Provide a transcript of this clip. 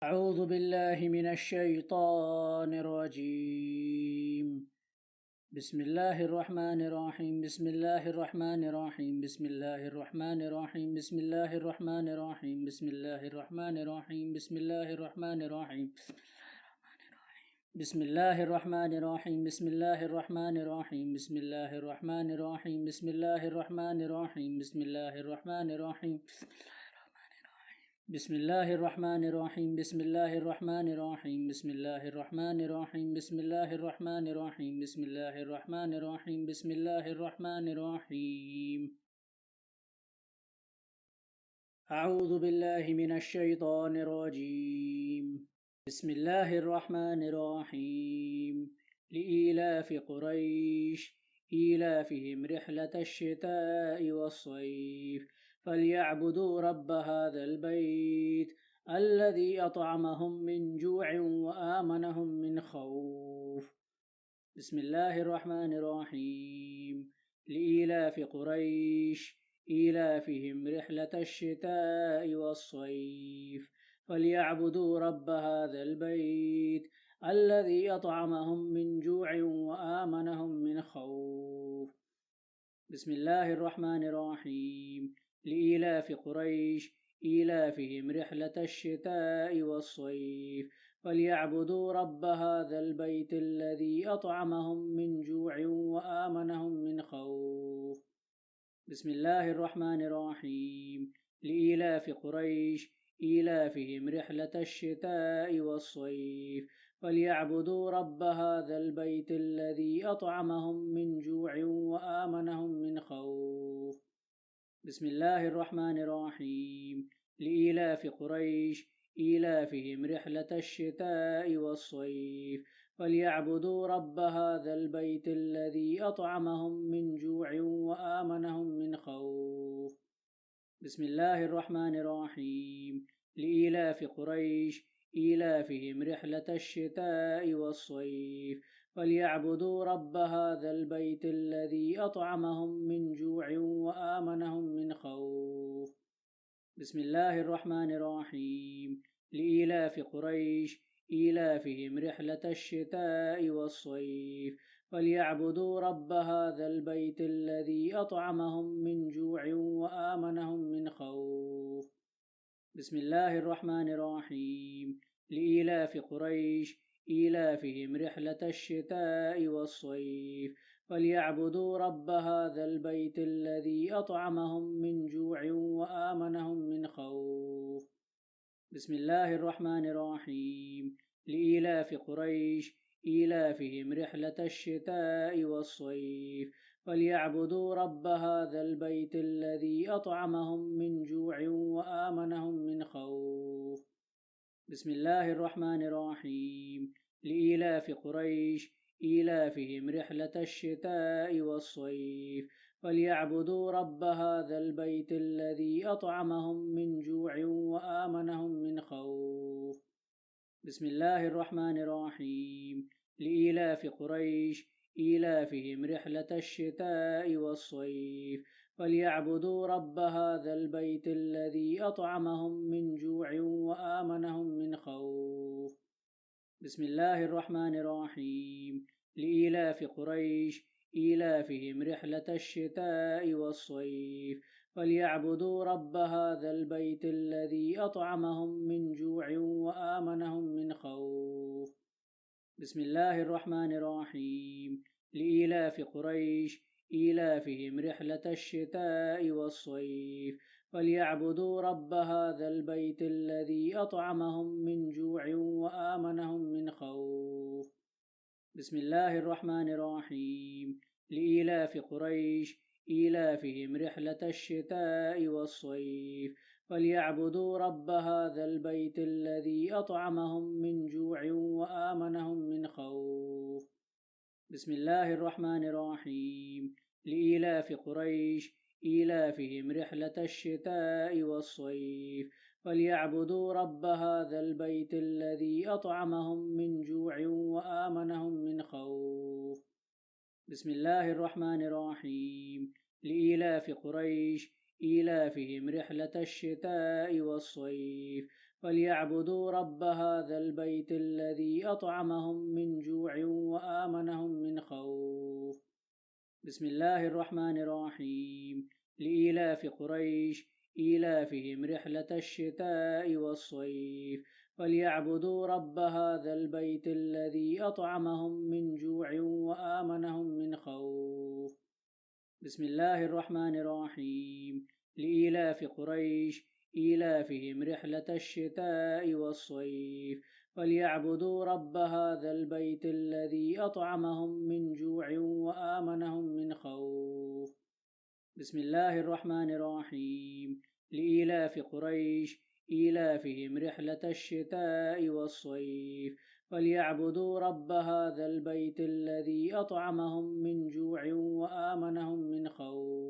أعوذ بالله من الشيطان الرجيم. بسم الله الرحمن الرحيم. بسم الله الرحمن الرحيم. بسم الله الرحمن الرحيم. بسم الله الرحمن الرحيم. بسم الله الرحمن الرحيم. بسم الله الرحمن الرحيم. بسم الله الرحمن الرحيم. بسم الله الرحمن الرحيم. بسم الله الرحمن الرحيم. بسم الله الرحمن الرحيم. بسم الله الرحمن الرحيم. بسم الله الرحمن الرحيم. بسم الله الرحمن الرحيم. بسم الله الرحمن الرحيم. بسم الله الرحمن الرحيم. بسم الله الرحمن الرحيم. بسم الله الرحمن الرحيم. أعوذ بالله من الشيطان الرجيم. بسم الله الرحمن الرحيم. لإيلاف قريش إيلافهم رحلة الشتاء والصيف فليعبدوا رب هذا البيت الذي أطعمهم من جوع وآمنهم من خوف. بسم الله الرحمن الرحيم. لإيلاف قريش إيلافهم رحلة الشتاء والصيف فليعبدوا رب هذا البيت الذي أطعمهم من جوع وآمنهم من خوف. بسم الله الرحمن الرحيم. لإيلاف قريش إيلافهم رحلة الشتاء والصيف فليعبدوا رب هذا البيت الذي أطعمهم من جوع وآمنهم من خوف. بسم الله الرحمن الرحيم. لإيلاف قريش إيلافهم رحلة الشتاء والصيف فليعبدوا رب هذا البيت الذي أطعمهم من جوع وآمنهم من خوف. بسم الله الرحمن الرحيم. لإيلاف قريش إيلافهم رحلة الشتاء والصيف فليعبدوا رب هذا البيت الذي أطعمهم من جوع وآمنهم من خوف. بسم الله الرحمن الرحيم. لإيلاف قريش إيلافهم رحلة الشتاء والصيف فليعبدوا رب هذا البيت الذي أطعمهم من جوع وآمنهم من خوف. بسم الله الرحمن الرحيم. لإيلاف قريش إيلافهم رحلة الشتاء والصيف فليعبدوا رب هذا البيت الذي أطعمهم من جوع وآمنهم من خوف. بسم الله الرحمن الرحيم. لإيلاف قريش إيلافهم رحلة الشتاء والصيف فليعبدوا رب هذا البيت الذي أطعمهم من جوع وآمنهم من خوف. بسم الله الرحمن الرحيم. لإيلاف قريش إيلافهم رحلة الشتاء والصيف فليعبدوا رب هذا البيت الذي أطعمهم من جوع وآمنهم من خوف. بسم الله الرحمن الرحيم. لإيلاف قريش إيلافهم رحلة الشتاء والصيف فليعبدوا رب هذا البيت الذي أطعمهم من جوع وآمنهم من خوف. بسم الله الرحمن الرحيم. لإيلاف قريش إيلافهم رحلة الشتاء والصيف فليعبدوا رب هذا البيت الذي أطعمهم من جوع وآمنهم من خوف. بسم الله الرحمن الرحيم. لإيلاف قريش إيلافهم رحلة الشتاء والصيف فليعبدوا رب هذا البيت الذي أطعمهم من جوع وآمنهم من خوف. بسم الله الرحمن الرحيم. لإيلاف قريش إيلافهم رحلة الشتاء والصيف فليعبدوا رب هذا البيت الذي أطعمهم من جوع وآمنهم من خوف. بسم الله الرحمن الرحيم. لإيلاف قريش إيلافهم رحلة الشتاء والصيف فليعبدوا رب هذا البيت الذي أطعمهم من جوع وآمنهم من خوف. بسم الله الرحمن الرحيم. لإيلاف قريش إيلافهم رحلة الشتاء والصيف فليعبدوا رب هذا البيت الذي أطعمهم من جوع وآمنهم من خوف. بسم الله الرحمن الرحيم. لإيلاف قريش إيلافهم رحلة الشتاء والصيف فليعبدوا رب هذا البيت الذي أطعمهم من جوع وآمنهم من خوف. بسم الله الرحمن الرحيم. لإيلاف قريش إيلافهم رحلة الشتاء والصيف فليعبدوا رب هذا البيت الذي أطعمهم من جوع وآمنهم من خوف. بسم الله الرحمن الرحيم. لإيلاف قريش إيلافهم رحلة الشتاء والصيف فليعبدوا رب هذا البيت الذي أطعمهم من جوع وآمنهم من خوف. بسم الله الرحمن الرحيم. لإيلاف قريش إيلافهم رحلة الشتاء والصيف فليعبدوا رب هذا البيت الذي أطعمهم من جوع وآمنهم من خوف.